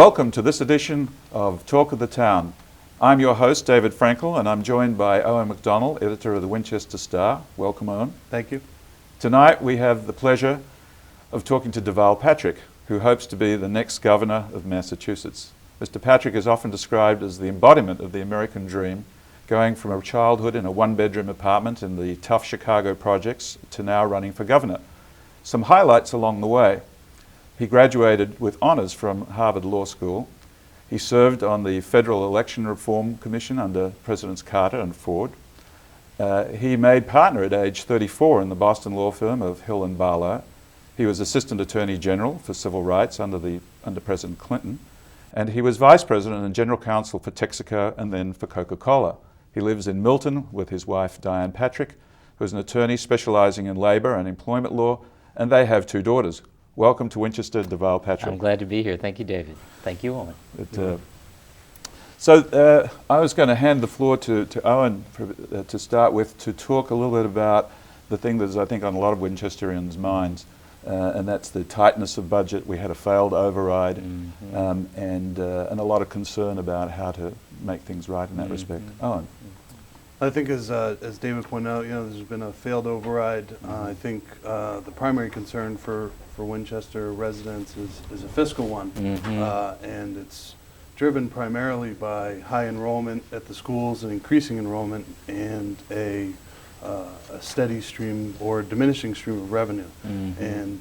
Welcome to this edition of Talk of the Town. I'm your host, David Frankel, and I'm joined by Owen McDonnell, editor of the Winchester Star. Welcome, Owen. Thank you. Tonight we have the pleasure of talking to Deval Patrick, who hopes to be the next governor of Massachusetts. Mr. Patrick is often described as the embodiment of the American dream, going from a childhood in a one-bedroom apartment in the tough Chicago projects to now running for governor. Some highlights along the way. He graduated with honors from Harvard Law School. He served on the Federal Election Reform Commission under Presidents Carter and Ford. He made partner at age 34 in the Boston law firm of Hill and Barlow. He was Assistant Attorney General for Civil Rights under President Clinton. And he was Vice President and General Counsel for Texaco and then for Coca-Cola. He lives in Milton with his wife, Diane Patrick, who is an attorney specializing in labor and employment law, and they have two daughters. Welcome to Winchester, Deval Patrick. I'm glad to be here. Thank you, David. Thank you, Owen. I was going to hand the floor to Owen to start with, to talk a little bit about the thing that is, I think, on a lot of Winchesterians' minds, and that's the tightness of budget. We had a failed override, and a lot of concern about how to make things right in that respect. Owen. I think as David pointed out, there's been a failed override. I think the primary concern for Winchester residents is a fiscal one, and it's driven primarily by high enrollment at the schools and increasing enrollment and a steady stream or diminishing stream of revenue. And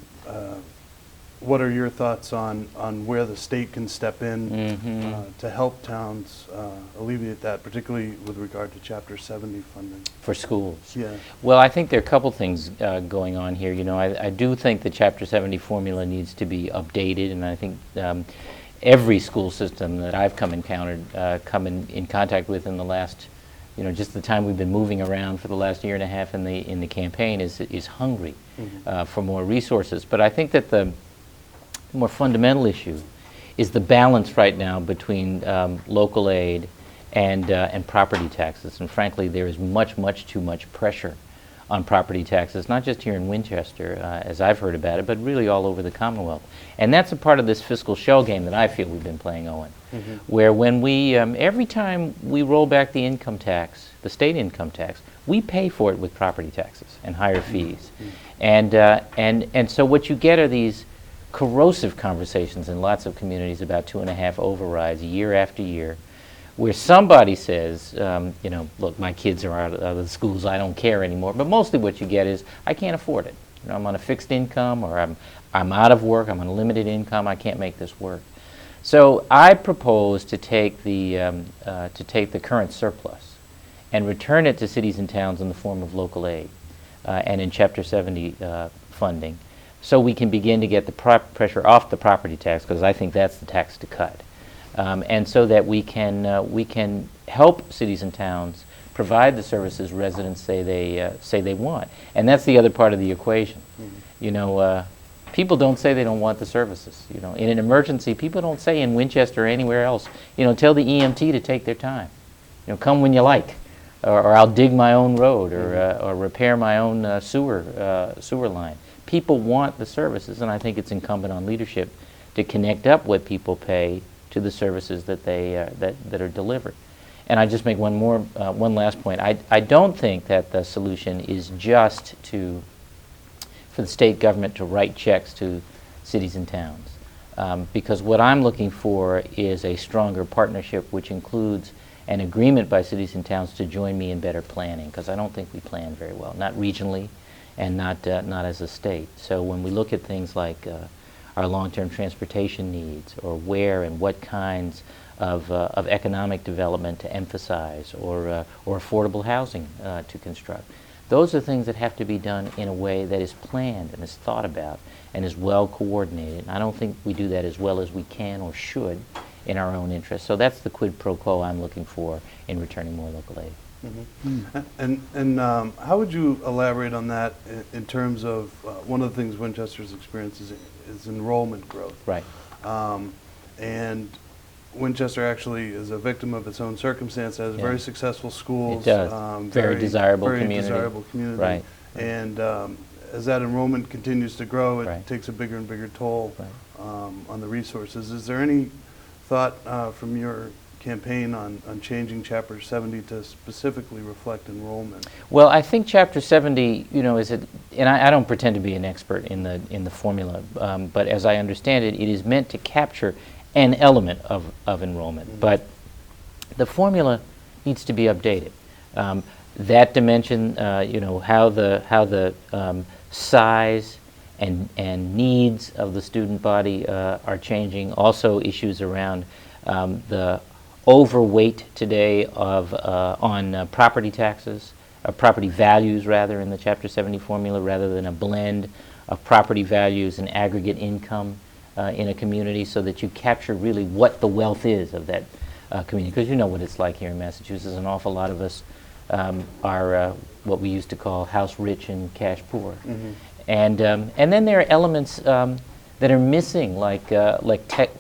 what are your thoughts on where the state can step in to help towns alleviate that, particularly with regard to Chapter 70 funding? For schools? Yeah. Well, I think there are a couple things going on here. I do think the Chapter 70 formula needs to be updated, and I think every school system that I've come in contact with in the last, just the time we've been moving around for the last year and a half in the campaign is hungry for more resources. But I think that the more fundamental issue is the balance right now between local aid and property taxes. And frankly, there is much too much pressure on property taxes, not just here in Winchester, as I've heard about it, but really all over the Commonwealth. And that's a part of this fiscal shell game that I feel we've been playing, Owen, where when we, every time we roll back the income tax, the state income tax, we pay for it with property taxes and higher fees. And so what you get are these corrosive conversations in lots of communities about 2.5 overrides year after year, where somebody says, look, my kids are out of the schools, I don't care anymore. But mostly what you get is, I can't afford it. I'm on a fixed income, or I'm out of work, I'm on a limited income, I can't make this work. So I propose to take the current surplus and return it to cities and towns in the form of local aid and in Chapter 70 funding, so we can begin to get the pressure off the property tax, because I think that's the tax to cut. And so that we can help cities and towns provide the services residents say they want. And that's the other part of the equation. People don't say they don't want the services. In an emergency, people don't say in Winchester or anywhere else, tell the EMT to take their time. Come when you like, or I'll dig my own road, or repair my own sewer line. People want the services, and I think it's incumbent on leadership to connect up what people pay to the services that are delivered. And I just make one last point. I don't think that the solution is just for the state government to write checks to cities and towns, because what I'm looking for is a stronger partnership, which includes an agreement by cities and towns to join me in better planning, because I don't think we plan very well, not regionally and not as a state. So when we look at things like our long-term transportation needs, or where and what kinds of economic development to emphasize, or affordable housing to construct, those are things that have to be done in a way that is planned and is thought about and is well coordinated. And I don't think we do that as well as we can or should in our own interest. So that's the quid pro quo I'm looking for in returning more local aid. And how would you elaborate on that in terms of one of the things Winchester's experienced is enrollment growth? Right. And Winchester actually is a victim of its own circumstance. It has very successful schools. It does. Very desirable community. Right. And as that enrollment continues to grow, it takes a bigger and bigger toll on the resources. Is there any thought from your campaign on changing Chapter 70 to specifically reflect enrollment? Well, I think Chapter 70, you know, and I don't pretend to be an expert in the formula, but as I understand it, it is meant to capture an element of enrollment. Mm-hmm. But the formula needs to be updated. That dimension, you know, how the size and needs of the student body are changing. Also, issues around the overweight today of on property taxes, property values rather, in the Chapter 70 formula, rather than a blend of property values and aggregate income in a community, so that you capture really what the wealth is of that community. Because you know what it's like here in Massachusetts. An awful lot of us are what we used to call house rich and cash poor. Mm-hmm. And then there are elements that are missing, like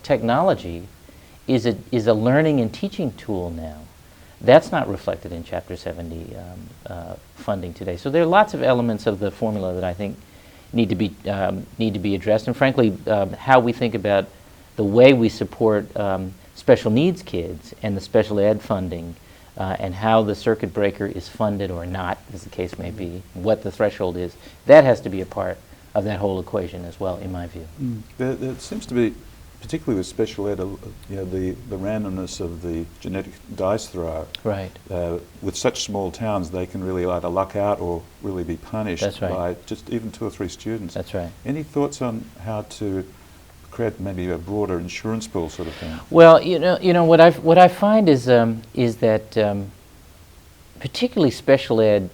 technology is a learning and teaching tool now. That's not reflected in Chapter 70 funding today. So there are lots of elements of the formula that I think need to be addressed. And frankly, how we think about the way we support special needs kids and the special ed funding, and how the circuit breaker is funded or not, as the case may be, what the threshold is, that has to be a part of that whole equation as well, in my view. There seems to be, particularly with special ed, you know, the randomness of the genetic dice throw. Right. With such small towns, they can really either luck out or really be punished. That's right. By just even 2 or 3 students. That's right. Any thoughts on how to create maybe a broader insurance pool sort of thing? Well, you know what I find is that particularly special ed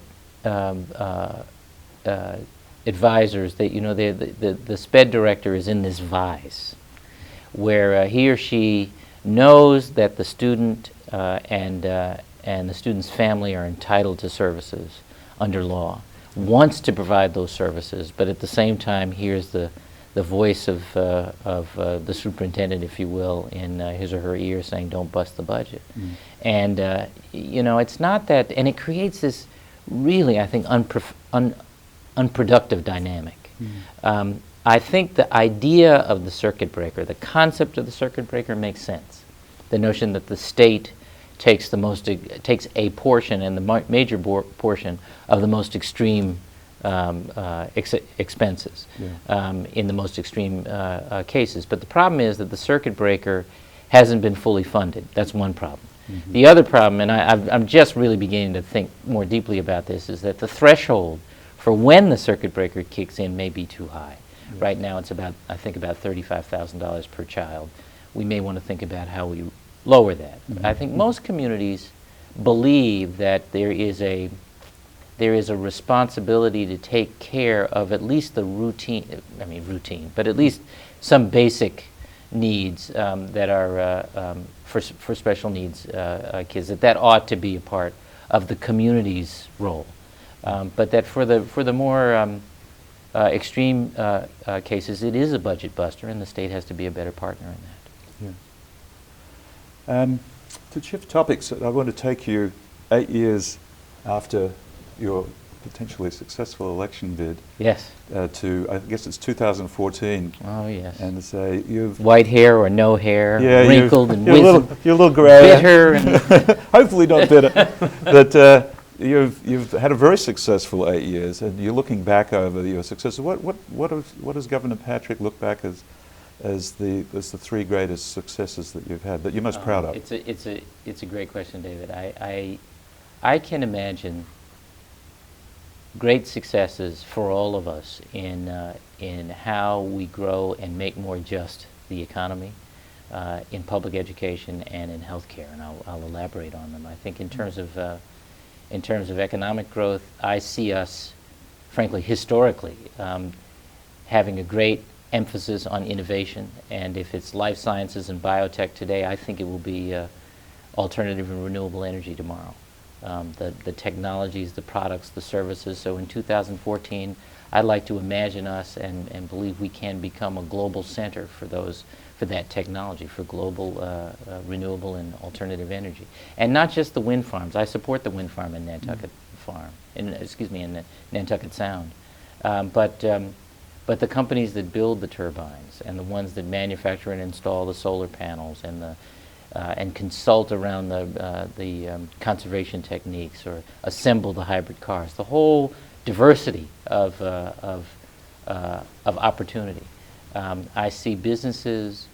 advisors, that, you know, the SPED director is in this vise where he or she knows that the student and the student's family are entitled to services under law, wants to provide those services, but at the same time hears the voice of the superintendent, if you will, in his or her ear saying, "Don't bust the budget." Mm. And you know, it's not that, and it creates this really, I think, unproductive dynamic. Mm. I think the idea of the circuit breaker, the concept of the circuit breaker, makes sense. The notion that the state takes a portion, and the major portion of the most extreme expenses, yeah, in the most extreme cases. But the problem is that the circuit breaker hasn't been fully funded. That's one problem. Mm-hmm. The other problem, and I'm just really beginning to think more deeply about this, is that the threshold for when the circuit breaker kicks in may be too high. Yes. Right now it's about, I think, about $35,000 per child. We may want to think about how we lower that. Mm-hmm. I think most communities believe that there is a responsibility to take care of at least the routine, but at least some basic needs that are for special needs kids, that ought to be a part of the community's role. But that for the more extreme cases, it is a budget buster, and the state has to be a better partner in that. Yeah. To shift topics, I want to take you 8 years after your potentially successful election bid. Yes. To, I guess it's 2014. Oh, yes. And say you've... White hair or no hair, yeah, wrinkled and wizened. You're a little grey. Bitter. And hopefully not bitter. But you've had a very successful 8 years, and you're looking back over your success. What does Governor Patrick look back as the 3 greatest successes that you've had, that you're most proud of? It's a great question, David. I can imagine great successes for all of us in how we grow and make more just the economy, in public education and in healthcare, and I'll elaborate on them. I think in terms of economic growth, I see us, frankly, historically, having a great emphasis on innovation, and if it's life sciences and biotech today, I think it will be alternative and renewable energy tomorrow. The technologies, the products, the services. So in 2014, I'd like to imagine us and believe we can become a global center for that technology, for global renewable and alternative energy. And not just the wind farms. I support the wind farm in Nantucket in Nantucket Sound. But But the companies that build the turbines and the ones that manufacture and install the solar panels and consult around the conservation techniques or assemble the hybrid cars, the whole diversity of opportunity. I see businesses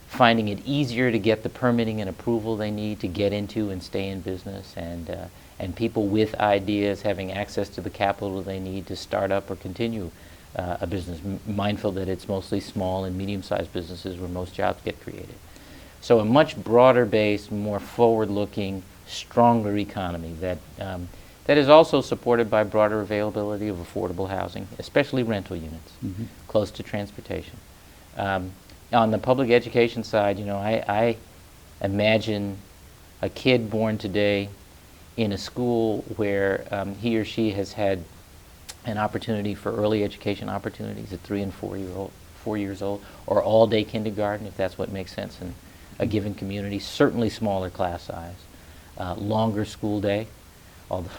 finding it easier to get the permitting and approval they need to get into and stay in business, and people with ideas having access to the capital they need to start up or continue a business, mindful that it's mostly small and medium-sized businesses where most jobs get created. So a much broader based, more forward-looking, stronger economy that is also supported by broader availability of affordable housing, especially rental units, close to transportation. On the public education side, I imagine a kid born today in a school where he or she has had an opportunity for early education opportunities at 3 and 4 years old, or all-day kindergarten, if that's what makes sense in a given community. Certainly smaller class size, longer school day. Although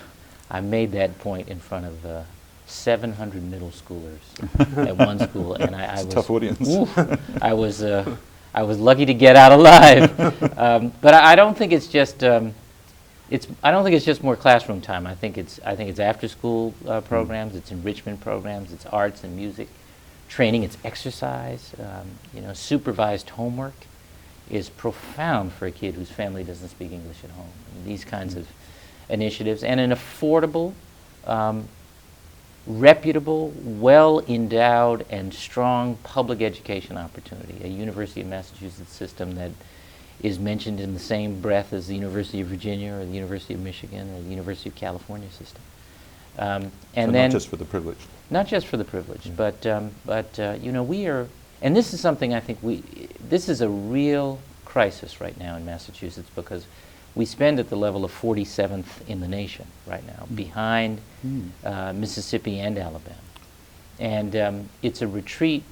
I made that point in front of 700 middle schoolers at one school, and I was tough audience. I was lucky to get out alive. But I don't think it's just. I don't think it's just more classroom time. I think it's after school programs, it's enrichment programs, it's arts and music training, it's exercise. Supervised homework is profound for a kid whose family doesn't speak English at home. These kinds of initiatives, and an affordable, reputable, well-endowed, and strong public education opportunity. A University of Massachusetts system that is mentioned in the same breath as the University of Virginia or the University of Michigan or the University of California system. And so then not just for the privileged. Not just for the privileged, but we are, and this is something I think this is a real crisis right now in Massachusetts, because we spend at the level of 47th in the nation right now, behind Mississippi and Alabama. And it's a retreat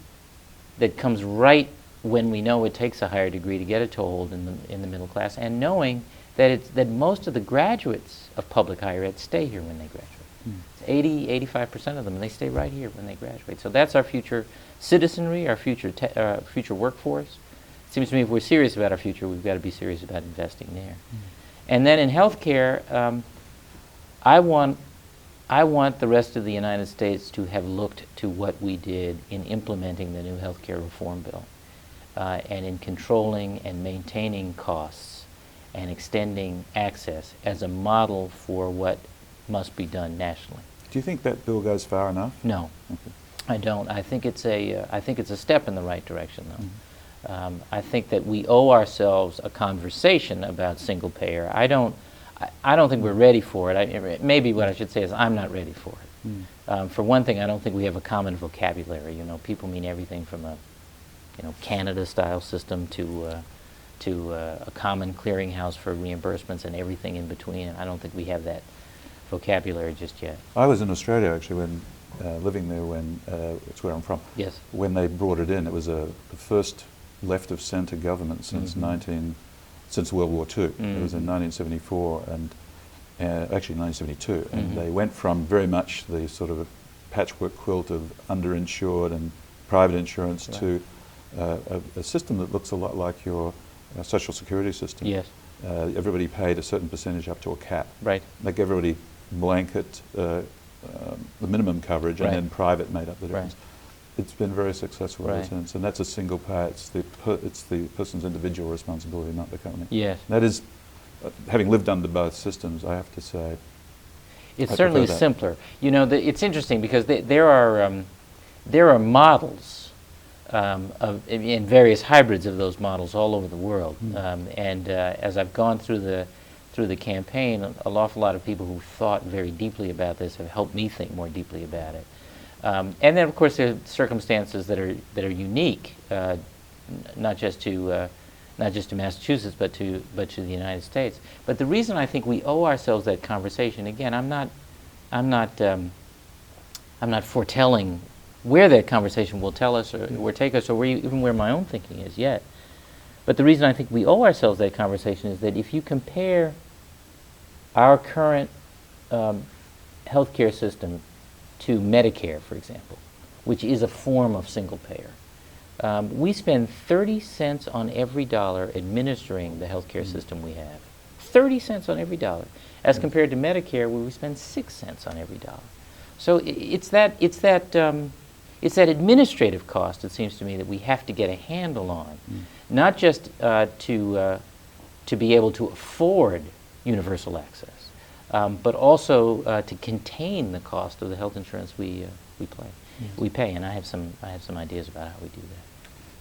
that comes right when we know it takes a higher degree to get a toehold in the middle class, and knowing that most of the graduates of public higher ed stay here when they graduate. 85% of them, and they stay right here when they graduate. So that's our future citizenry, our future workforce. It seems to me if we're serious about our future, we've got to be serious about investing there. And then in healthcare, I want the rest of the United States to have looked to what we did in implementing the new healthcare reform bill, and in controlling and maintaining costs and extending access as a model for what must be done nationally. Do you think that bill goes far enough? No, Okay. I don't. I think it's a step in the right direction, though. I think that we owe ourselves a conversation about single payer. I don't think we're ready for it. Maybe what I should say is I'm not ready for it. For one thing, I don't think we have a common vocabulary. People mean everything from a Canada-style system to a common clearinghouse for reimbursements and everything in between. And I don't think we have that vocabulary just yet. I was in Australia actually when living there when it's where I'm from. Yes. When they brought it in, it was the first left of centre government since since World War II. It was in 1974 and actually 1972, and they went from very much the sort of a patchwork quilt of underinsured and private insurance to a system that looks a lot like your social security system. Yes. Everybody paid a certain percentage up to a cap. Right. Like everybody blanket the minimum coverage, Right. and then private made up the difference. Right. It's been very successful Right. ever since, and that's a single payer. It's the person's individual responsibility, not the company. Yes. That is, having lived under both systems, I have to say, It's I certainly prefer that. simpler. It's interesting because there are models in various hybrids of those models all over the world. And as I've gone through the campaign, an awful lot of people who thought very deeply about this have helped me think more deeply about it. And then, of course, there are circumstances that are unique, not just to Massachusetts, but to the United States. But the reason I think we owe ourselves that conversation, again, I'm not foretelling where that conversation will tell us or take us, or even where my own thinking is yet. But the reason I think we owe ourselves that conversation is that if you compare our current healthcare system to Medicare, for example, which is a form of single payer. We spend 30 cents on every dollar administering the healthcare system we have. 30 cents on every dollar, as compared to Medicare, where we spend 6 cents on every dollar. So it's that administrative cost, it seems to me, that we have to get a handle on, not just to be able to afford universal access, but also to contain the cost of the health insurance we pay. And I have some ideas about how we do that.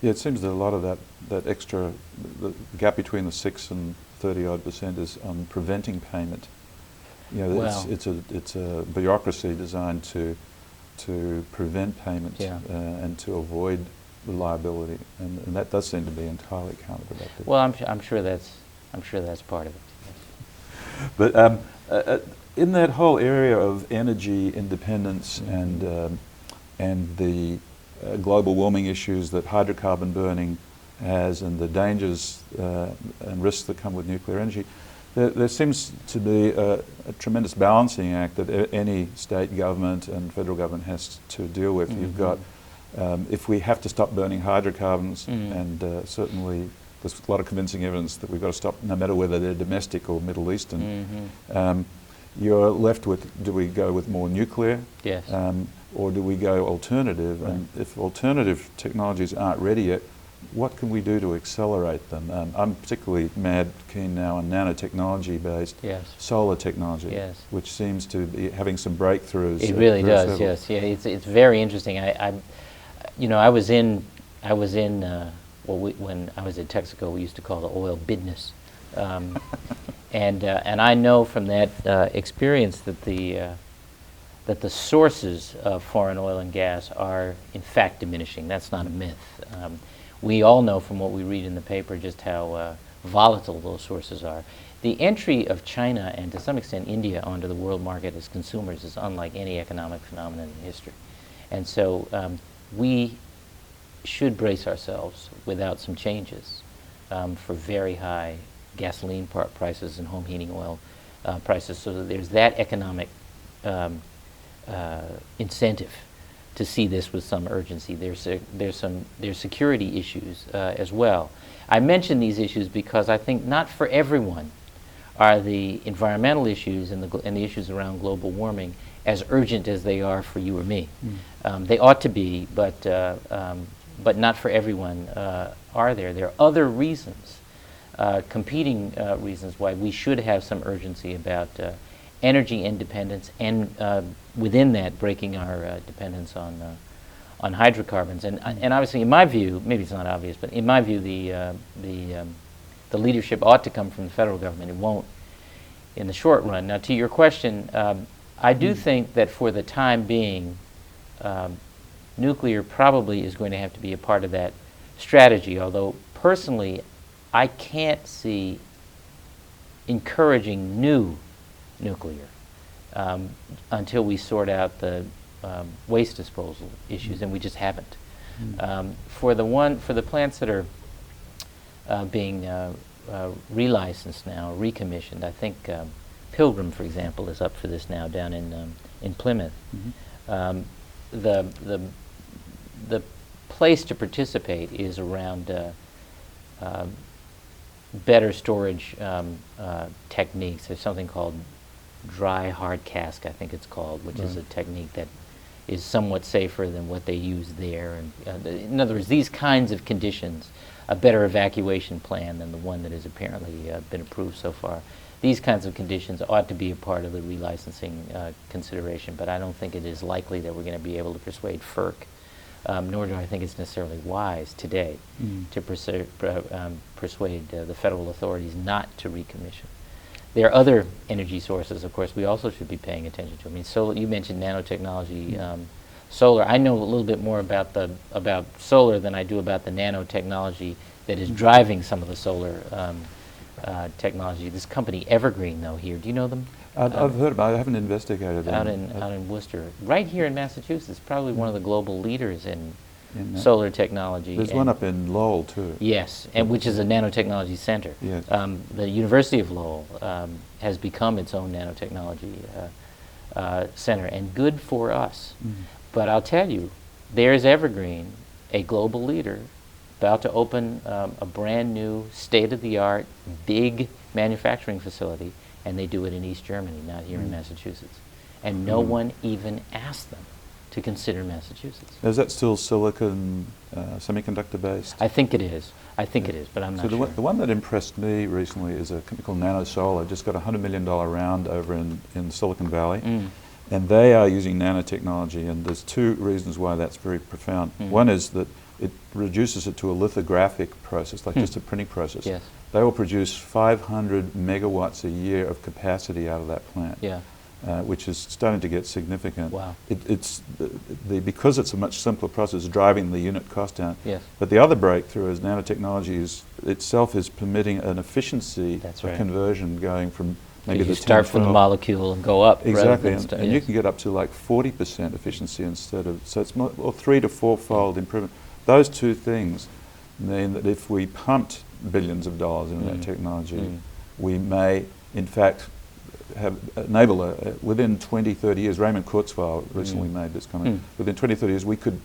Yeah, it seems that a lot of that extra, the gap between the 6 and 30-odd% is on preventing payment. You know, Well, it's a bureaucracy designed to prevent payment and to avoid the liability, and that does seem to be entirely counterproductive. Well, I'm sure that's part of it. Yes. But in that whole area of energy independence and the global warming issues that hydrocarbon burning has, and the dangers and risks that come with nuclear energy, there seems to be a tremendous balancing act that any state government and federal government has to deal with. You've got, if we have to stop burning hydrocarbons, and certainly there's a lot of convincing evidence that we've got to stop, no matter whether they're domestic or Middle Eastern. You're left with, do we go with more nuclear? Yes. Or do we go alternative? Right. And if alternative technologies aren't ready yet, what can we do to accelerate them? I'm particularly keen now on nanotechnology-based solar technology, which seems to be having some breakthroughs. It really does. Yes. Yeah. It's very interesting. I was in when I was at Texaco, we used to call the oil business, and I know from that experience that the sources of foreign oil and gas are in fact diminishing. That's not a myth. We all know from what we read in the paper just how volatile those sources are. The entry of China and to some extent India onto the world market as consumers is unlike any economic phenomenon in history. And so we should brace ourselves without some changes for very high gasoline prices and home heating oil prices, so that there's that economic incentive to see this with some urgency. There's security issues as well. I mention these issues because I think not for everyone are the environmental issues and the issues around global warming as urgent as they are for you or me. They ought to be, but not for everyone are there. There are other reasons, competing reasons why we should have some urgency about energy independence, and within that, breaking our dependence on hydrocarbons. And obviously, in my view, maybe it's not obvious, but in my view, the leadership ought to come from the federal government. It won't in the short run. Now, to your question, I do think that for the time being, nuclear probably is going to have to be a part of that strategy, although personally, I can't see encouraging new nuclear until we sort out the waste disposal issues, and we just haven't. For the plants that are being relicensed now, recommissioned, I think Pilgrim, for example, is up for this now down in Plymouth. The place to participate is around better storage techniques. There's something called dry hard cask, I think it's called, which is a technique that is somewhat safer than what they use there. And in other words, these kinds of conditions, a better evacuation plan than the one that has apparently been approved so far. These kinds of conditions ought to be a part of the relicensing consideration, but I don't think it is likely that we're going to be able to persuade FERC, nor do I think it's necessarily wise today to persuade the federal authorities not to recommission. There are other energy sources, of course, we also should be paying attention to. I mean, you mentioned nanotechnology, solar. I know a little bit more about solar than I do about the nanotechnology that is driving some of the solar technology. This company Evergreen, though, here, do you know them? I've heard about it. I haven't investigated them. Out in Worcester, right here in Massachusetts, probably one of the global leaders in solar technology. There's one up in Lowell too. Yes, and which is a nanotechnology center. Yes. The University of Lowell has become its own nanotechnology center, and good for us. But I'll tell you, there's Evergreen, a global leader, about to open a brand new state-of-the-art big manufacturing facility, and they do it in East Germany, not here in Massachusetts. And no one even asked them to consider Massachusetts. Is that still silicon semiconductor based? I think it is. I think it is, but I'm not So sure. the one that impressed me recently is a company called Nano Solar. Just got a $100 million round over in Silicon Valley. And they are using nanotechnology, and there's two reasons why that's very profound. One is that it reduces it to a lithographic process, like just a printing process. Yes. They will produce 500 megawatts a year of capacity out of that plant. Yeah. Which is starting to get significant. Wow. It's because it's a much simpler process, driving the unit cost down. Yes. But the other breakthrough is nanotechnology itself is permitting an efficiency That's of right. conversion going from maybe You the start 10, from the 12. molecule and go up. rather Exactly, than and you yes. can get up to like 40% efficiency instead of, so it's more, or 3 to 4-fold improvement. Those two things mean that if we pumped billions of dollars into that technology, we may, in fact, enable within 20, 30 years, Raymond Kurzweil recently made this comment, within 20, 30 years we could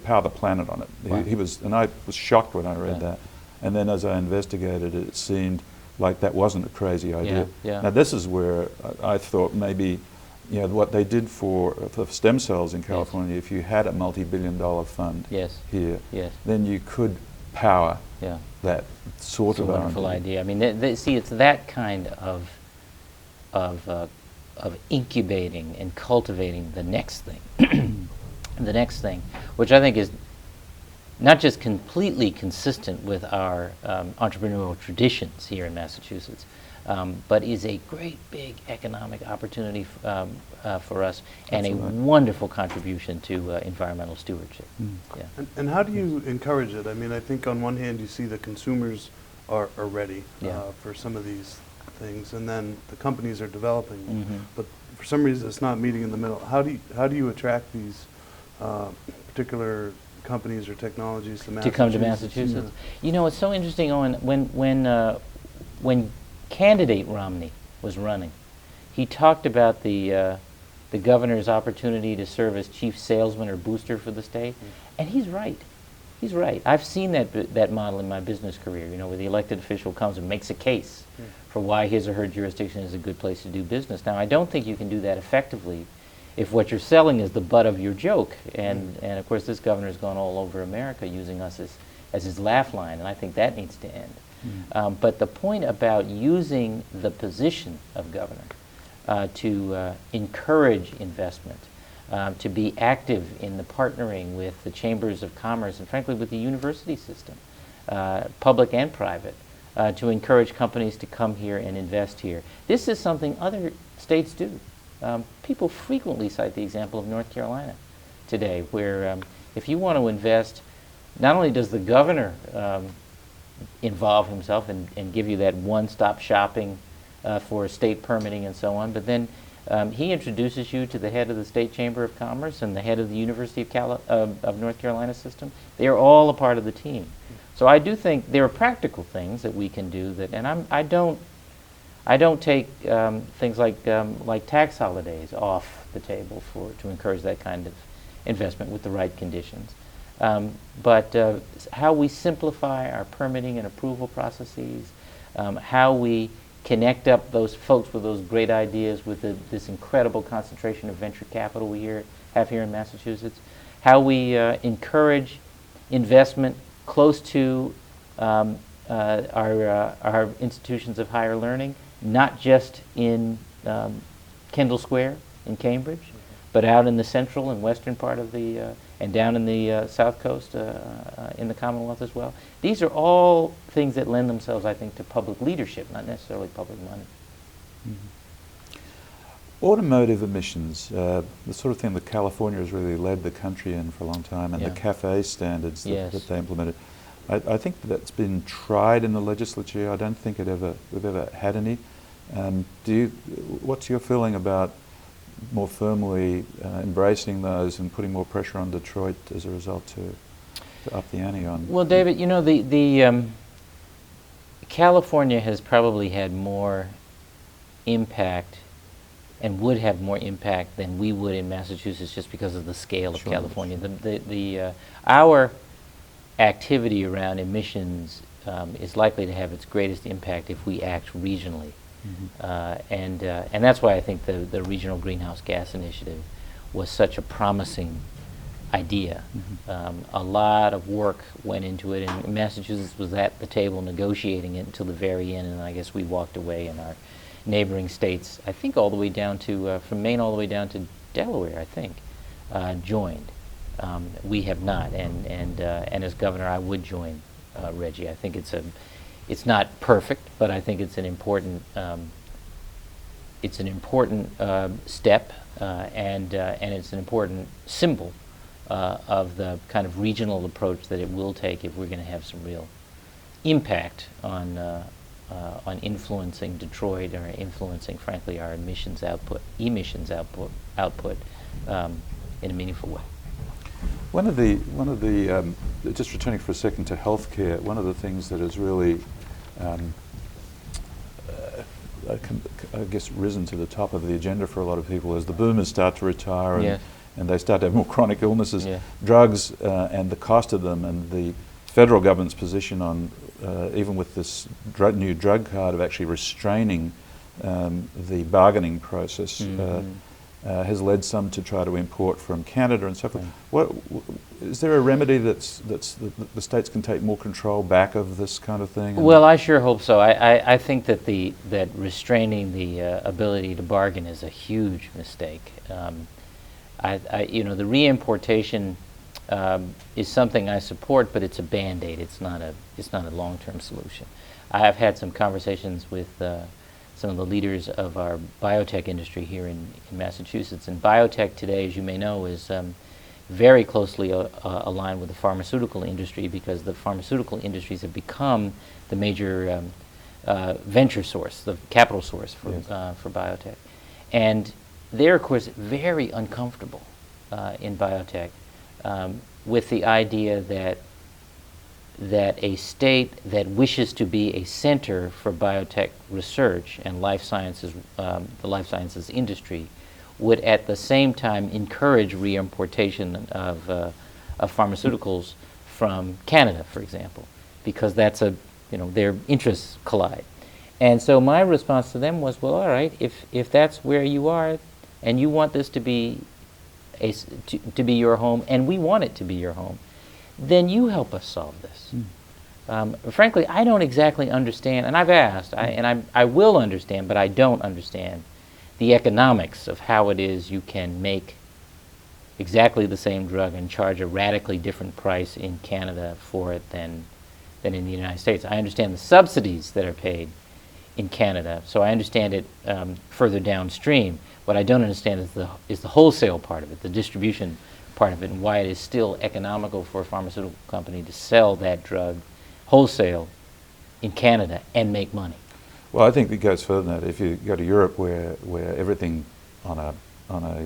power the planet on it. Wow. He was, and I was shocked when I read Yeah. that. And then as I investigated it, it seemed like that wasn't a crazy idea. Yeah. Now this is where I thought maybe, you know, what they did for stem cells in California, if you had a multi-billion-dollar fund Yes. here, Yes. then you could power Yeah. that sort It's a of wonderful R&D. idea. I mean, see, it's that kind of incubating and cultivating the next thing, the next thing, which I think is not just completely consistent with our entrepreneurial traditions here in Massachusetts, but is a great big economic opportunity for us and Absolutely. a wonderful contribution to environmental stewardship. Yeah. And how do you encourage it? I mean, I think on one hand you see the consumers are ready Yeah. for some of these things, and then the companies are developing, Mhm. but for some reason it's not meeting in the middle. How do you attract these particular companies or technologies to Massachusetts? To come to Massachusetts. You know, it's so interesting, Owen, when candidate Romney was running, he talked about the governor's opportunity to serve as chief salesman or booster for the state, and he's right. He's right. I've seen that model in my business career, you know, where the elected official comes and makes a case for why his or her jurisdiction is a good place to do business. Now, I don't think you can do that effectively if what you're selling is the butt of your joke. And of course, this governor has gone all over America using us as his laugh line, and I think that needs to end. But the point about using the position of governor to encourage investment, to be active in the partnering with the chambers of commerce and frankly with the university system, public and private, to encourage companies to come here and invest here. This is something other states do. People frequently cite the example of North Carolina today, where if you want to invest, not only does the governor involve himself and give you that one-stop shopping for state permitting and so on, but then he introduces you to the head of the State Chamber of Commerce and the head of the University of North Carolina system. They are all a part of the team. So I do think there are practical things that we can do that, and I don't take things like tax holidays off the table to encourage that kind of investment with the right conditions. But how we simplify our permitting and approval processes, how we connect up those folks with those great ideas with this incredible concentration of venture capital we have here in Massachusetts, how we encourage investment close to our institutions of higher learning, not just in Kendall Square in Cambridge, but out in the central and western part of and down in the south coast in the Commonwealth as well. These are all things that lend themselves, I think, to public leadership, not necessarily public money. Automotive emissions, the sort of thing that California has really led the country in for a long time, and Yeah. the CAFE standards that, Yes. that they implemented. I think that's been tried in the legislature. I don't think we've ever had any. What's your feeling about more firmly embracing those and putting more pressure on Detroit as a result to up the ante on? Well, David, you know, the California has probably had more impact and would have more impact than we would in Massachusetts just because of the scale of Sure. California. Our activity around emissions is likely to have its greatest impact if we act regionally. And that's why I think the Regional Greenhouse Gas Initiative was such a promising idea. A lot of work went into it, and Massachusetts was at the table negotiating it until the very end, and I guess we walked away, and our neighboring states, I think all the way down to, from Maine all the way down to Delaware, I think, joined. We have not, and as governor, I would join Reggie. I think it's not perfect, but I think it's an important step, and it's an important symbol of the kind of regional approach that it will take if we're going to have some real impact on influencing Detroit, or influencing, frankly, our emissions output in a meaningful way. One of the just returning for a second to healthcare, one of the things that has really I guess risen to the top of the agenda for a lot of people as the boomers start to retire, and, Yes. and they start to have more chronic illnesses, Yeah. drugs and the cost of them, and the federal government's position on, even with this new drug card, of actually restraining the bargaining process, has led some to try to import from Canada and so forth. What is there a remedy that's the states can take more control back of this kind of thing? Well, I sure hope so. I think that that restraining the ability to bargain is a huge mistake. The reimportation is something I support, but it's a Band-Aid. It's not a long-term solution. I have had some conversations with some of the leaders of our biotech industry here in Massachusetts. And biotech today, as you may know, is very closely aligned with the pharmaceutical industry, because the pharmaceutical industries have become the major venture source, the capital source for biotech. And they're, of course, very uncomfortable in biotech with the idea that a state that wishes to be a center for biotech research and life sciences, the life sciences industry, would at the same time encourage reimportation of pharmaceuticals from Canada, for example, because that's their interests collide. And so my response to them was, well, all right, if that's where you are, and you want this to be to be your home, and we want it to be your home, then you help us solve this. Frankly, I don't exactly understand, and I've asked, I will understand, but I don't understand the economics of how it is you can make exactly the same drug and charge a radically different price in Canada for it than in the United States. I understand the subsidies that are paid in Canada, so I understand it further downstream. What I don't understand is the wholesale part of it, the distribution part of it, and why it is still economical for a pharmaceutical company to sell that drug wholesale in Canada and make money. Well, I think it goes further than that. If you go to Europe, where everything on a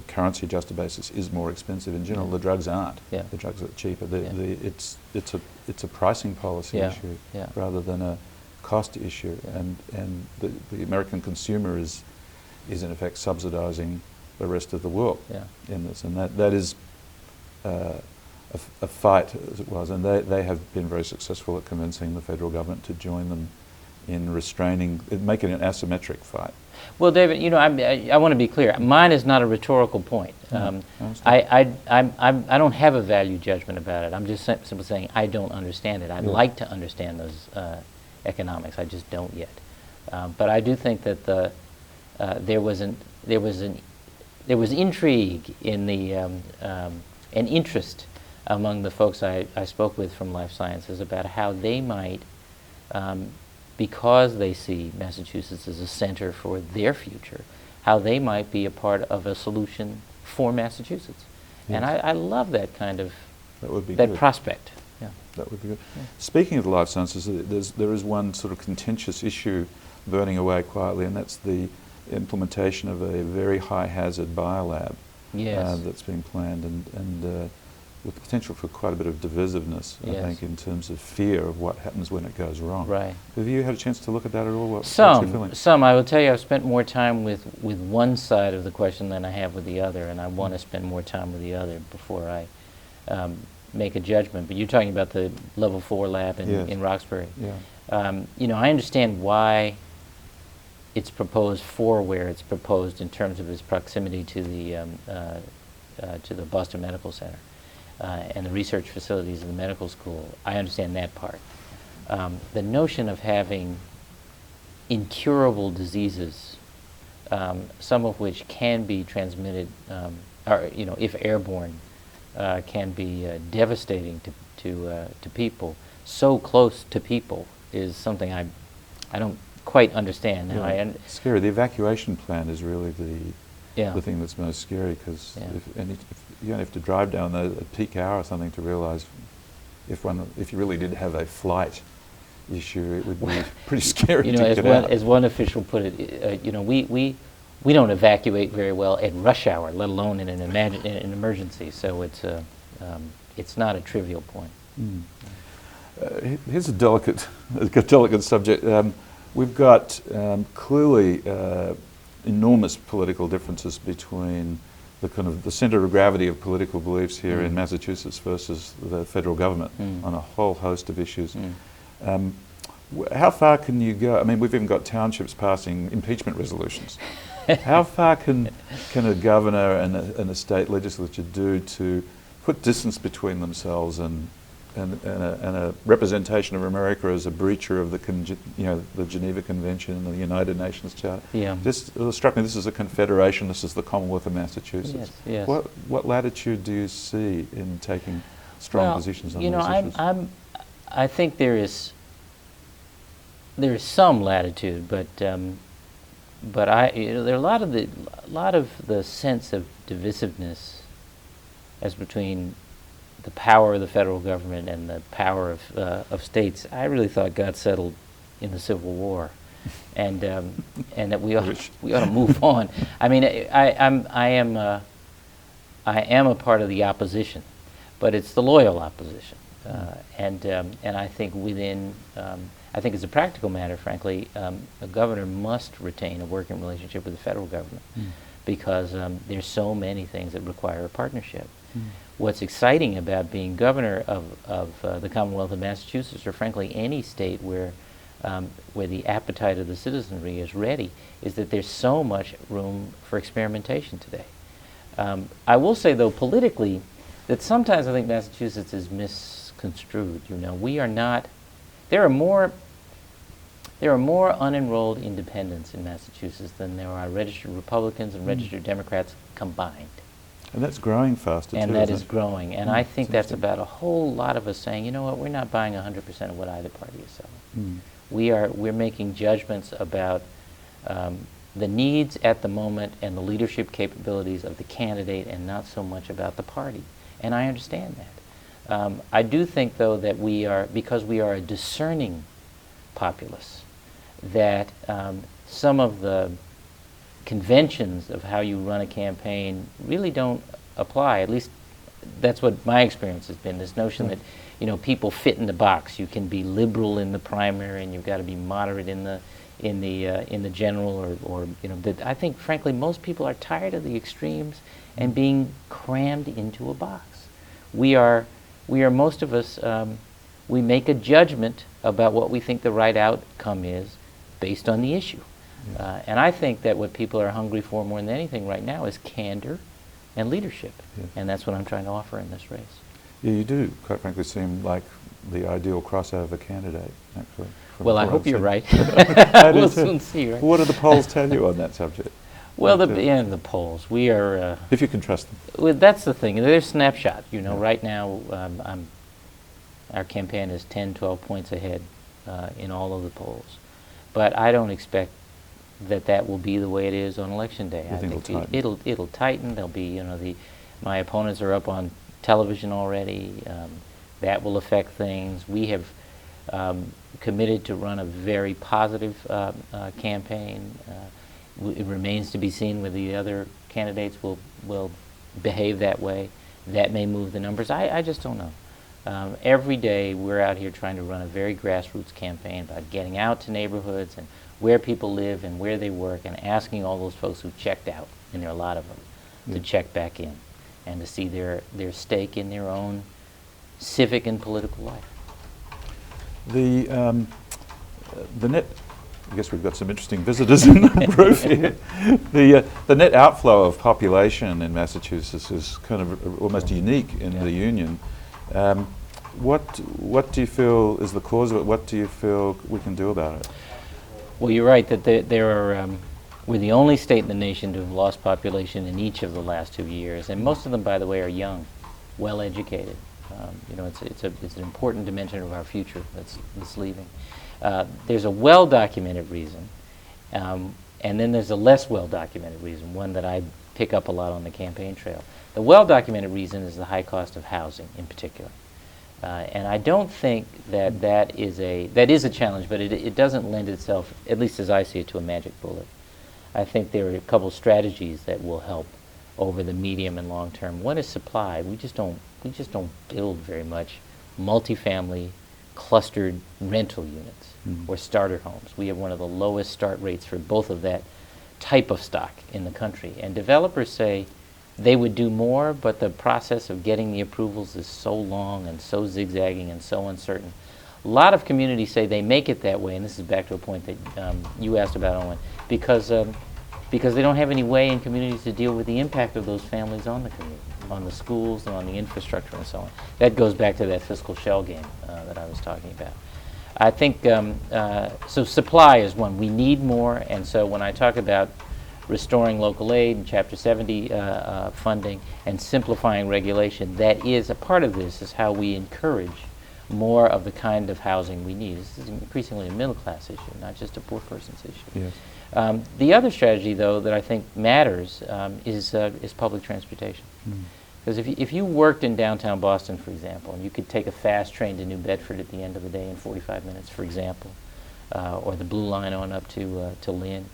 currency adjusted basis is more expensive, in general, the drugs aren't. Yeah. The drugs are cheaper. It's a pricing policy issue rather than a cost issue, and the American consumer is in effect subsidizing the rest of the world in this, and that is a fight, as it was, and they have been very successful at convincing the federal government to join them in restraining, making it an asymmetric fight. Well, David, I want to be clear. Mine is not a rhetorical point. I don't have a value judgment about it. I'm just simply saying I don't understand it. I'd like to understand those economics. I just don't yet. But I do think that there was intrigue in the and interest among the folks I spoke with from life sciences about how they might, because they see Massachusetts as a center for their future, how they might be a part of a solution for Massachusetts. Yes. And I love that kind of prospect. Yeah. That would be good. Yeah. Speaking of the life sciences, there is one sort of contentious issue burning away quietly, and that's the implementation of a very high hazard biolab that's being planned, and with the potential for quite a bit of divisiveness, I Yes. think, in terms of fear of what happens when it goes wrong. Right. Have you had a chance to look at that at all? What's your feeling? Some. I will tell you, I've spent more time with one side of the question than I have with the other, and I want to spend more time with the other before I make a judgment. But you're talking about the Level 4 lab Yes. in Roxbury. Yeah. You know, I understand why it's proposed for where it's proposed in terms of its proximity to the Boston Medical Center and the research facilities of the medical school. I understand that part. The notion of having incurable diseases, some of which can be transmitted, or you know, if airborne, can be devastating to people. So close to people is something I don't quite understand. Now, Yeah, scary. The evacuation plan is really yeah. the thing that's most scary, because Yeah. if you only have to drive down there at peak hour or something to realise if you really did have a flight issue, it would be pretty scary You know, to as get one, out. as one official put it, you know, we don't evacuate very well at rush hour, let alone in an emergency. So it's not a trivial point. Mm. Here's a delicate subject. We've got clearly enormous political differences between the centre of gravity of political beliefs here in Massachusetts versus the federal government on a whole host of issues. How far can you go? I mean, we've even got townships passing impeachment resolutions. How far can a governor and a state legislature do to put distance between themselves and a representation of America as a breacher of the Geneva Convention and the United Nations Charter? Yeah. It struck me, this is a confederation, this is the Commonwealth of Massachusetts. Yes, yes. What latitude do you see in taking strong positions on you know, these issues? I think there is some latitude, but there are a lot of the sense of divisiveness as between the power of the federal government and the power of states. I really thought got settled in the Civil War, and that we ought to move on. I mean, I am a part of the opposition, but it's the loyal opposition, and I think I think as a practical matter, frankly, a governor must retain a working relationship with the federal government because there's so many things that require a partnership. What's exciting about being governor of the Commonwealth of Massachusetts, or frankly any state where the appetite of the citizenry is ready, is that there's so much room for experimentation today. I will say, though, politically, that sometimes I think Massachusetts is misconstrued. You know, we are not. There are more unenrolled independents in Massachusetts than there are registered Republicans and registered Democrats combined. And that's growing faster too. And that is isn't it? growing. And I think that's about a whole lot of us saying, you know what, we're not buying 100% of what either party is selling. We're making judgments about the needs at the moment and the leadership capabilities of the candidate, and not so much about the party. And I understand that. I do think, though, that because we are a discerning populace, that some of the conventions of how you run a campaign really don't apply. At least that's what my experience has been. This notion that, you know, people fit in the box. You can be liberal in the primary, and you've got to be moderate in the general, or you know. That I think, frankly, most people are tired of the extremes and being crammed into a box. We are most of us. We make a judgment about what we think the right outcome is based on the issue. And I think that what people are hungry for more than anything right now is candor and leadership. And that's what I'm trying to offer in this race. Yeah, you do, quite frankly, seem like the ideal crossover candidate, actually. Well, I hope you're right. I do We'll too. soon see, right? What do the polls tell you on that subject? Well, the polls. We are. If you can trust them. Well, that's the thing. They're snapshot. You know, right now, our campaign is 10, 12 points ahead in all of the polls. But I don't expect that will be the way it is on election day. I think it'll tighten. There'll be, you know, my opponents are up on television already. That will affect things. We have committed to run a very positive campaign. It remains to be seen whether the other candidates will behave that way. That may move the numbers. I just don't know. Every day we're out here trying to run a very grassroots campaign about getting out to neighborhoods and where people live and where they work, and asking all those folks who checked out, and there are a lot of them, to check back in and to see their stake in their own civic and political life. The net, I guess we've got some interesting visitors in the roof here. The net outflow of population in Massachusetts is kind of almost unique in the Union. What do you feel is the cause of it? What do you feel we can do about it? Well, you're right that we're the only state in the nation to have lost population in each of the last 2 years, and most of them, by the way, are young, well-educated. It's an important dimension of our future that's leaving. There's a well-documented reason, and then there's a less well-documented reason, one that I pick up a lot on the campaign trail. The well-documented reason is the high cost of housing in particular. And I don't think that is a challenge, but it doesn't lend itself, at least as I see it, to a magic bullet. I think there are a couple strategies that will help over the medium and long term. One is supply. We just don't build very much multifamily clustered rental units or starter homes. We have one of the lowest start rates for both of that type of stock in the country. And developers say they would do more, but the process of getting the approvals is so long and so zigzagging and so uncertain. A lot of communities say they make it that way, and this is back to a point that you asked about, Owen, because they don't have any way in communities to deal with the impact of those families on the community, on the schools and on the infrastructure and so on. That goes back to that fiscal shell game that I was talking about. I think, so supply is one. We need more, and so when I talk about restoring local aid and Chapter 70 funding and simplifying regulation, that is a part of this, is how we encourage more of the kind of housing we need. This is increasingly a middle-class issue, not just a poor person's issue. Yes. The other strategy, though, that I think matters is public transportation. Because if you worked in downtown Boston, for example, and you could take a fast train to New Bedford at the end of the day in 45 minutes, for example, or the Blue Line on up to Lynn,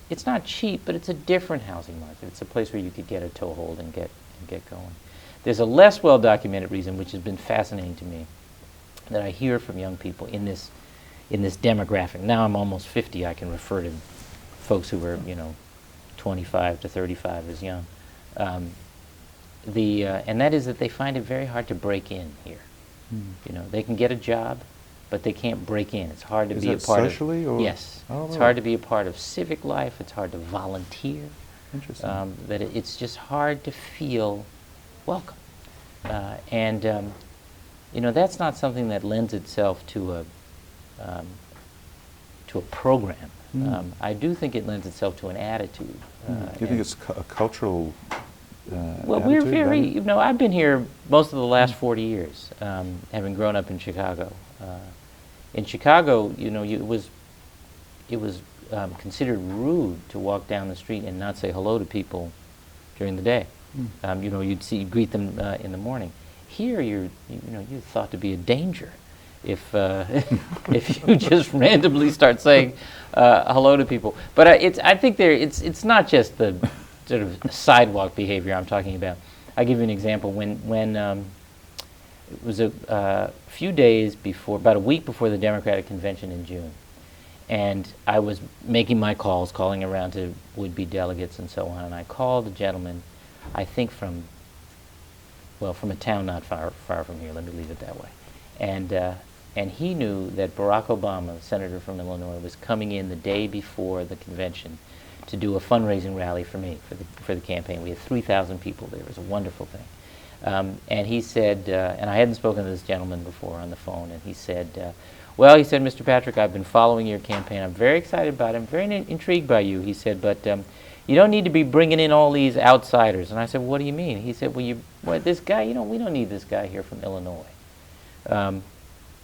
it's not cheap, but it's a different housing market. It's a place where you could get a toehold and get going. There's a less well-documented reason, which has been fascinating to me, that I hear from young people in this demographic. Now I'm almost 50. I can refer to folks who are 25 to 35 as young. And that is that they find it very hard to break in here. They can get a job, but they can't break in. It's hard to be a part socially, of. or? Yes, Oh, it's right. hard to be a part of civic life. It's hard to volunteer. Interesting. It's just hard to feel welcome, and that's not something that lends itself to a program. I do think it lends itself to an attitude. Do you think it's a cultural well, we're attitude, very, value? I've been here most of the last 40 years, having grown up in Chicago. In Chicago, it was considered rude to walk down the street and not say hello to people during the day. You'd greet them in the morning. Here, you're thought to be a danger if if you just randomly start saying hello to people. But I think it's not just the sort of sidewalk behavior I'm talking about. I'll give you an example. When it was a few days before, about a week before the Democratic Convention in June, and I was making my calls, calling around to would-be delegates and so on, and I called a gentleman, I think from a town not far from here, let me leave it that way. And he knew that Barack Obama, the senator from Illinois, was coming in the day before the convention to do a fundraising rally for me, for the campaign. We had 3,000 people there. It was a wonderful thing. And he said, and I hadn't spoken to this gentleman before on the phone, and he said, he said, Mr. Patrick, I've been following your campaign. I'm very excited about it. I'm very intrigued by you. He said, but you don't need to be bringing in all these outsiders. And I said, what do you mean? He said, this guy, we don't need this guy here from Illinois.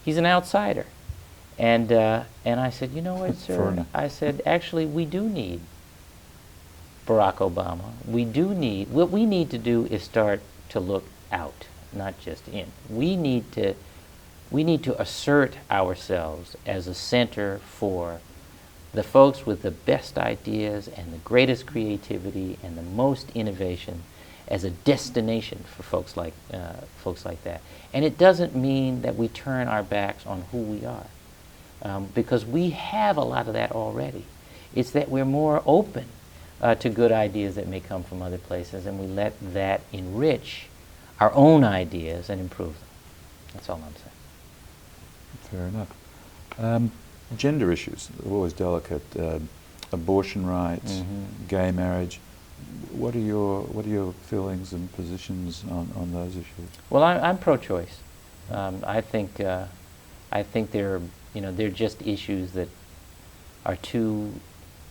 He's an outsider. And I said, you know what, sir? Foreigner. I said, actually, we do need Barack Obama. What we need to do is start to look out, not just in. We need to assert ourselves as a center for the folks with the best ideas and the greatest creativity and the most innovation, as a destination for folks like that. And it doesn't mean that we turn our backs on who we are, because we have a lot of that already. It's that we're more open to good ideas that may come from other places, and we let that enrich our own ideas and improve them. That's all I'm saying. Fair enough. Gender issues are always delicate. Abortion rights, gay marriage. What are your feelings and positions on those issues? Well, I'm pro-choice. I think they're just issues that are too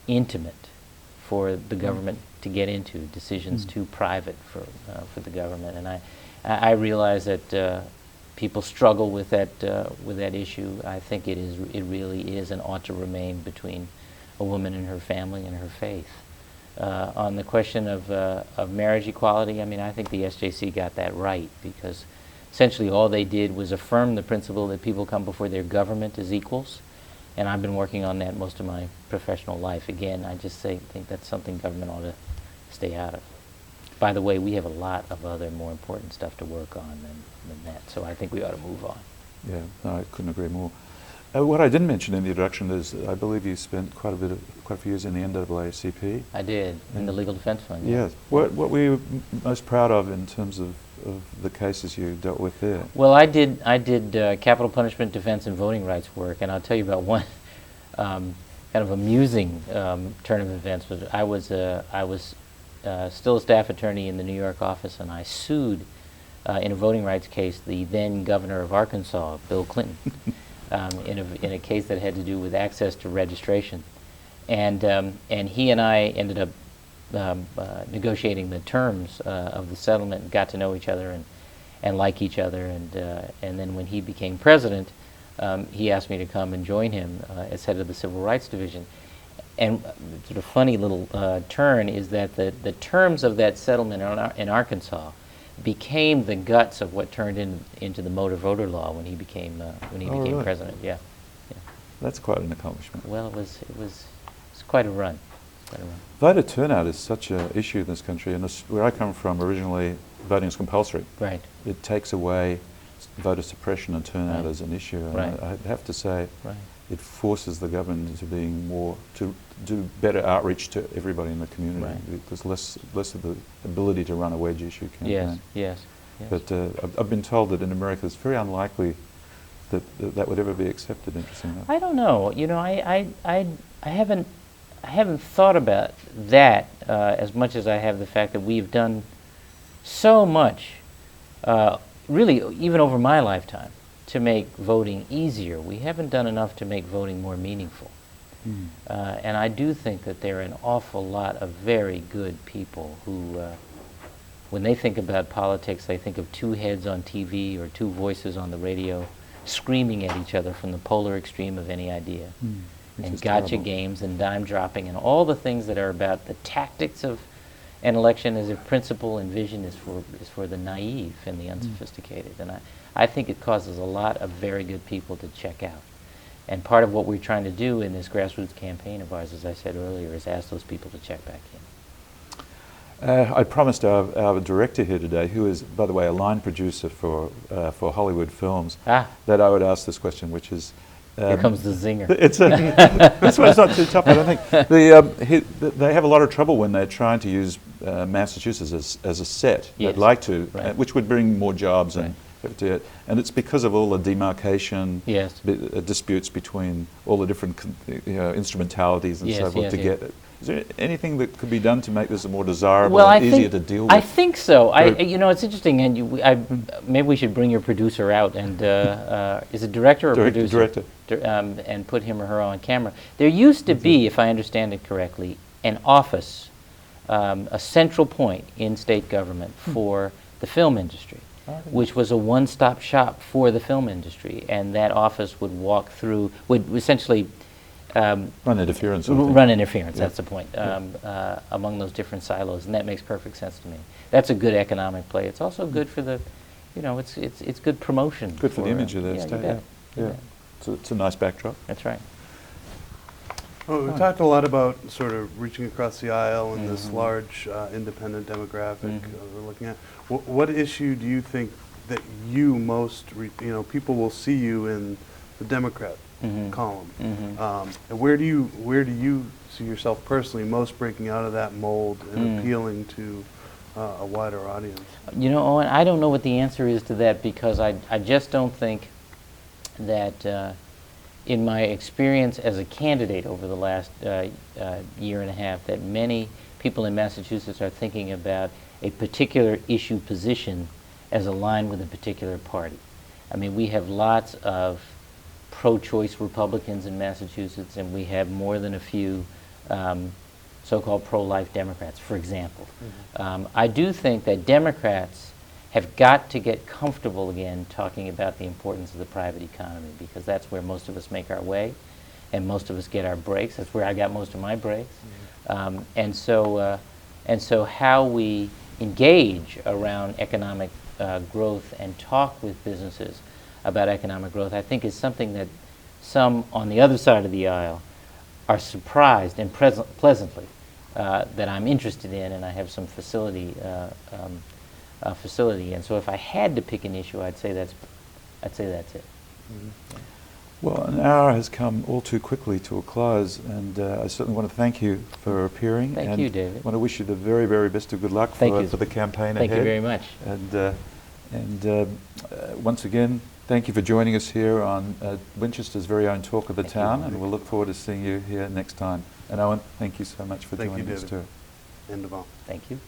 intimate for the government to get into. Decisions too private for the government, and I realize that people struggle with that issue. I think it really is and ought to remain between a woman and her family and her faith. On the question of marriage equality, I mean, I think the SJC got that right, because essentially all they did was affirm the principle that people come before their government as equals, and I've been working on that most of my professional life. Again, I just think that's something government ought to stay out of. By the way, we have a lot of other more important stuff to work on than that, so I think we ought to move on. Yeah, no, I couldn't agree more. What I didn't mention in the introduction is I believe you spent quite a few years in the NAACP. I did, in the Legal Defense Fund. Yes. What were you most proud of in terms of the cases you dealt with there? Well, I did capital punishment defense and voting rights work, and I'll tell you about one kind of amusing turn of events. But I was still a staff attorney in the New York office, and I sued in a voting rights case the then governor of Arkansas, Bill Clinton. In a case that had to do with access to registration, and he and I ended up negotiating the terms of the settlement, and got to know each other and like each other, and then when he became president, he asked me to come and join him as head of the Civil Rights Division. And sort of funny little turn is that the terms of that settlement in Arkansas became the guts of what turned into the motor voter law when he became Really? president. Yeah. That's quite an accomplishment. Well, it was quite a run. Voter turnout is such an issue in this country, and where I come from originally, voting is compulsory. Right. It takes away voter suppression and turnout Right. as an issue. And Right. I have to say, Right. it forces the government into being more to do better outreach to everybody in the community. Right. There's less of the ability to run a wedge issue campaign. Yes. But I've been told that in America it's very unlikely that that would ever be accepted. Interesting enough. I don't know. You know, I haven't thought about that as much as I have the fact that we've done so much, really, even over my lifetime, to make voting easier. We haven't done enough to make voting more meaningful. And I do think that there are an awful lot of very good people who, when they think about politics, they think of two heads on TV or two voices on the radio screaming at each other from the polar extreme of any idea. And gotcha terrible. games and dime dropping and all the things that are about the tactics of an election as if principle and vision is for the naive and the unsophisticated. And I think it causes a lot of very good people to check out. And part of what we're trying to do in this grassroots campaign of ours, as I said earlier, is ask those people to check back in. I promised our director here today, who is, by the way, a line producer for Hollywood films, that I would ask this question, which is... Here comes the zinger. This one's not too tough, I don't think. They have a lot of trouble when they're trying to use Massachusetts as a set. Yes. They'd like to, Right. which would bring more jobs Right. and it's because of all the demarcation Yes. disputes between all the different instrumentalities and Yes, so forth yes, to yes. get. Is there anything that could be done to make this more desirable Well, and I easier think, to deal with? I think so. Very- You know, it's interesting, and maybe we should bring your producer out and is it director or producer? Director. And put him or her on camera. There used to be, if I understand it correctly, an office, a central point in state government for the film industry, which was a one-stop shop for the film industry, and that office would walk through, would essentially Run interference. sort of thing. run interference, Yeah. that's the point, among those different silos, and that makes perfect sense to me. That's a good economic play. It's also good for the, it's good promotion. Good for the image of the you state. bet. You Yeah. bet. So it's a nice backdrop. That's right. Well, we talked a lot about sort of reaching across the aisle and this large independent demographic we're looking at. What issue do you think that you most, people will see you in the Democrat column? And where do you see yourself personally most breaking out of that mold and appealing to a wider audience? You know, Owen, I don't know what the answer is to that, because I just don't think that in my experience as a candidate over the last year and a half, that many people in Massachusetts are thinking about a particular issue position as aligned with a particular party. I mean, we have lots of pro-choice Republicans in Massachusetts, and we have more than a few so-called pro-life Democrats, for example. I do think that Democrats have got to get comfortable again talking about the importance of the private economy, because that's where most of us make our way and most of us get our breaks. That's where I got most of my breaks. And so how we engage around economic growth and talk with businesses about economic growth, I think, is something that some on the other side of the aisle are surprised and pleasantly that I'm interested in, and I have some facility. And so, if I had to pick an issue, I'd say that's it. Well, an hour has come all too quickly to a close, and I certainly want to thank you for appearing. Thank you, David. I want to wish you the very, very best of good luck for the campaign ahead. Thank you very much. And once again, thank you for joining us here on Winchester's very own Talk of the Town, and we'll look forward to seeing you here next time. And Owen, thank you so much for joining us too. And Deval. Thank you.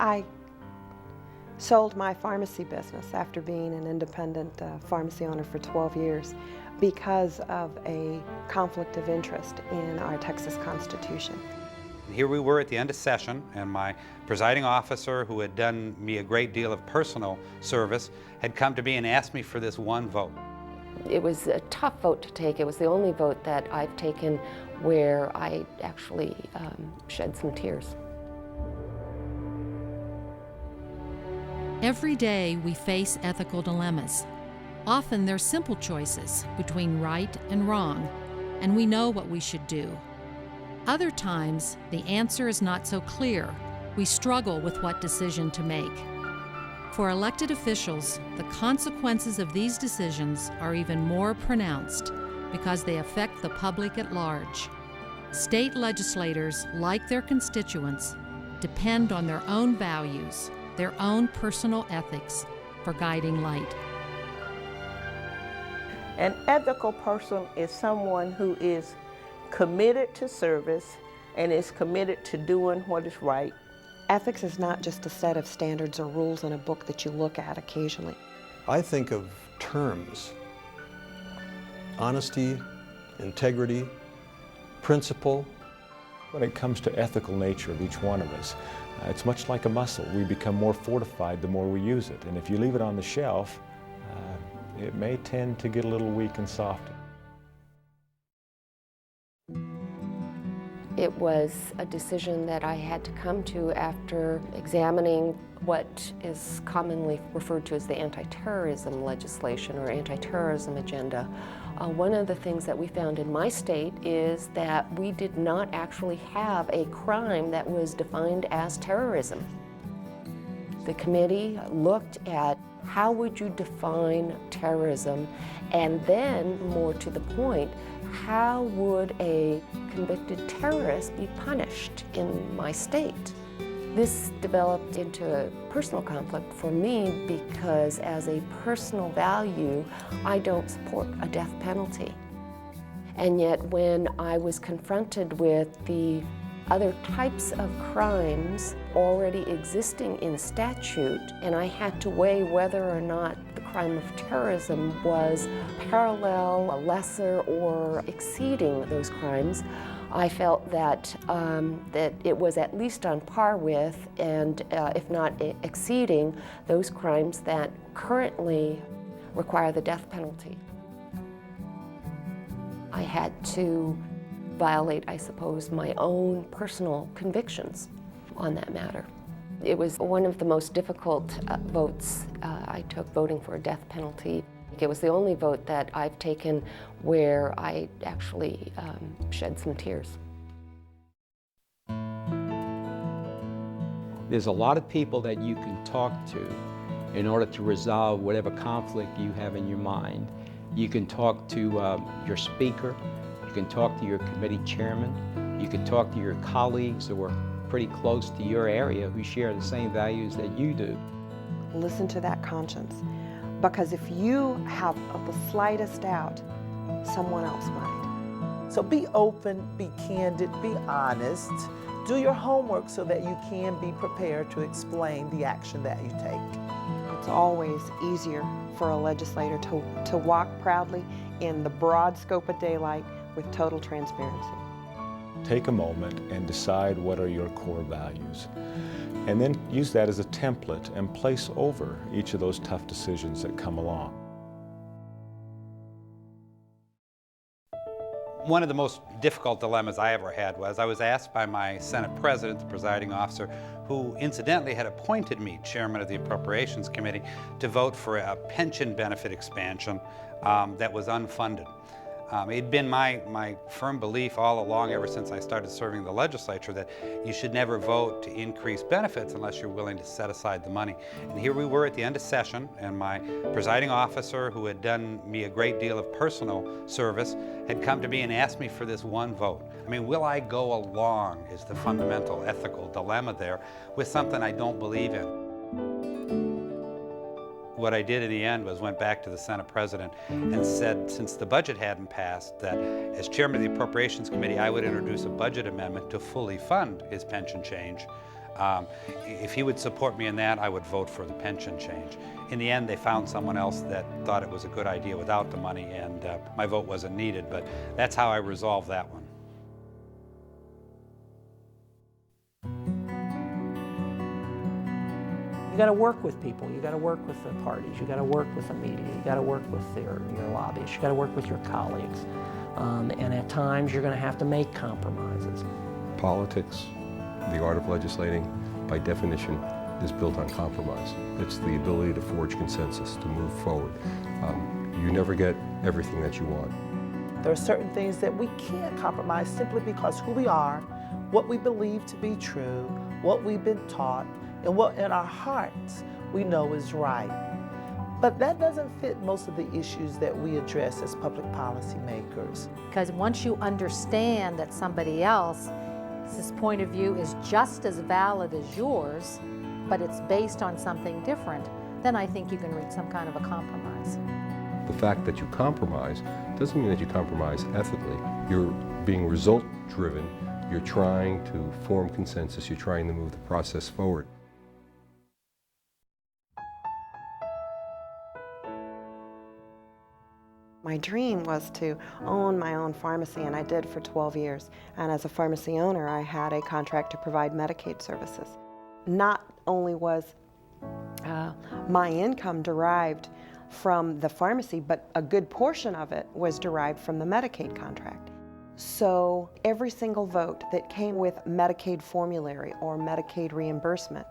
I sold my pharmacy business after being an independent pharmacy owner for 12 years because of a conflict of interest in our Texas Constitution. Here we were at the end of session, and my presiding officer, who had done me a great deal of personal service, had come to me and asked me for this one vote. It was a tough vote to take. It was the only vote that I've taken where I actually shed some tears. Every day we face ethical dilemmas. Often they're simple choices between right and wrong, and we know what we should do. Other times, the answer is not so clear. We struggle with what decision to make. For elected officials, the consequences of these decisions are even more pronounced because they affect the public at large. State legislators, like their constituents, depend on their own values, their own personal ethics for guiding light. An ethical person is someone who is committed to service and is committed to doing what is right. Ethics is not just a set of standards or rules in a book that you look at occasionally. I think of terms: honesty, integrity, principle. When it comes to ethical nature of each one of us, It's much like a muscle. We become more fortified the more we use it. And if you leave it on the shelf, it may tend to get a little weak and soft. It was a decision that I had to come to after examining what is commonly referred to as the anti-terrorism legislation or anti-terrorism agenda. One of the things that we found in my state is that we did not actually have a crime that was defined as terrorism. The committee looked at how would you define terrorism, and then, more to the point, how would a convicted terrorist be punished in my state? This developed into a personal conflict for me because as a personal value, I don't support a death penalty. And yet when I was confronted with the other types of crimes already existing in statute, and I had to weigh whether or not the crime of terrorism was parallel, lesser, or exceeding those crimes, I felt that, that it was at least on par with, and if not exceeding, those crimes that currently require the death penalty. I had to violate, I suppose, my own personal convictions on that matter. It was one of the most difficult votes I took, voting for a death penalty. It was the only vote that I've taken where I actually shed some tears. There's a lot of people that you can talk to in order to resolve whatever conflict you have in your mind. You can talk to your speaker, you can talk to your committee chairman, you can talk to your colleagues who are pretty close to your area who share the same values that you do. Listen to that conscience, because if you have the slightest doubt, someone else might. So be open, be candid, be honest. Do your homework so that you can be prepared to explain the action that you take. It's always easier for a legislator to walk proudly in the broad scope of daylight with total transparency. Take a moment and decide what are your core values. And then use that as a template and place over each of those tough decisions that come along. One of the most difficult dilemmas I ever had was I was asked by my Senate President, the presiding officer, who incidentally had appointed me chairman of the Appropriations Committee, to vote for a pension benefit expansion that was unfunded. It'd been my firm belief all along, ever since I started serving the legislature, that you should never vote to increase benefits unless you're willing to set aside the money. And here we were at the end of session, and my presiding officer, who had done me a great deal of personal service, had come to me and asked me for this one vote. I mean, will I go along, is the fundamental ethical dilemma there, with something I don't believe in? What I did in the end was went back to the Senate President and said, since the budget hadn't passed, that as chairman of the Appropriations Committee, I would introduce a budget amendment to fully fund his pension change. If he would support me in that, I would vote for the pension change. In the end, they found someone else that thought it was a good idea without the money, and my vote wasn't needed, but that's how I resolved that one. You got to work with people. You got to work with the parties. You got to work with the media. You got to work with your lobbyists. You got to work with your colleagues. And at times, you're going to have to make compromises. Politics, the art of legislating, by definition, is built on compromise. It's the ability to forge consensus, to move forward. You never get everything that you want. There are certain things that we can't compromise simply because who we are, what we believe to be true, what we've been taught, and what in our hearts we know is right. But that doesn't fit most of the issues that we address as public policy makers. Because once you understand that somebody else's point of view is just as valid as yours, but it's based on something different, then I think you can reach some kind of a compromise. The fact that you compromise doesn't mean that you compromise ethically. You're being result-driven. You're trying to form consensus. You're trying to move the process forward. My dream was to own my own pharmacy, and I did for 12 years. And as a pharmacy owner, I had a contract to provide Medicaid services. Not only was my income derived from the pharmacy, but a good portion of it was derived from the Medicaid contract. So every single vote that came with Medicaid formulary or Medicaid reimbursement,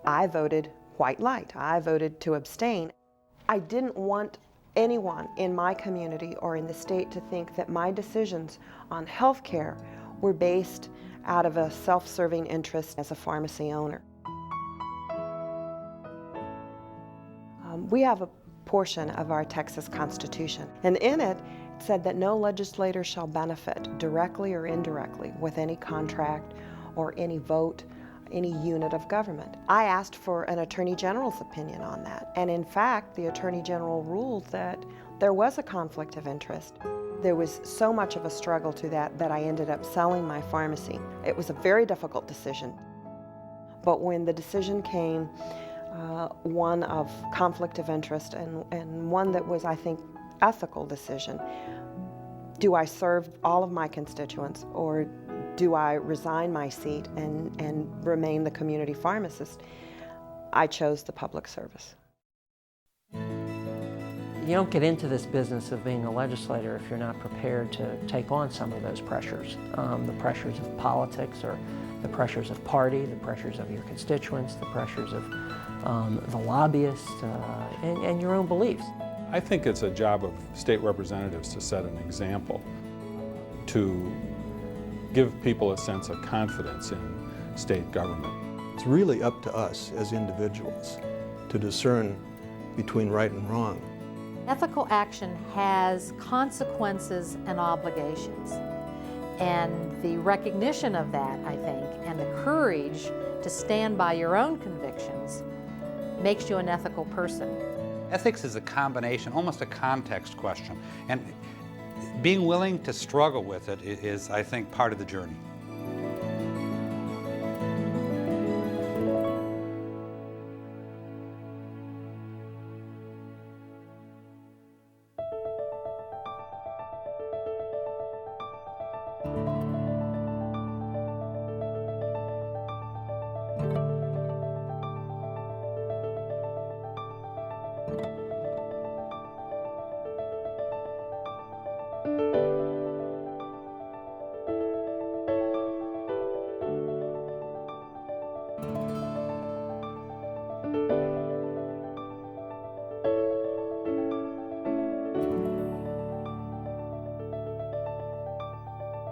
I voted white light. I voted to abstain. I didn't want anyone in my community or in the state to think that my decisions on health care were based out of a self-serving interest as a pharmacy owner. We have a portion of our Texas Constitution, and in it, it said that no legislator shall benefit directly or indirectly with any contract or any vote, any unit of government. I asked for an Attorney General's opinion on that, and in fact, the Attorney General ruled that there was a conflict of interest. There was so much of a struggle to that I ended up selling my pharmacy. It was a very difficult decision, but when the decision came, one of conflict of interest and one that was, I think, ethical decision. Do I serve all of my constituents, or do I resign my seat and remain the community pharmacist? I chose the public service. You don't get into this business of being a legislator if you're not prepared to take on some of those pressures. The pressures of politics, or the pressures of party, the pressures of your constituents, the pressures of the lobbyists, and your own beliefs. I think it's a job of state representatives to set an example, to give people a sense of confidence in state government. It's really up to us as individuals to discern between right and wrong. Ethical action has consequences and obligations. And the recognition of that, I think, and the courage to stand by your own convictions makes you an ethical person. Ethics is a combination, almost a context question. And being willing to struggle with it is, I think, part of the journey.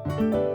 Thank you.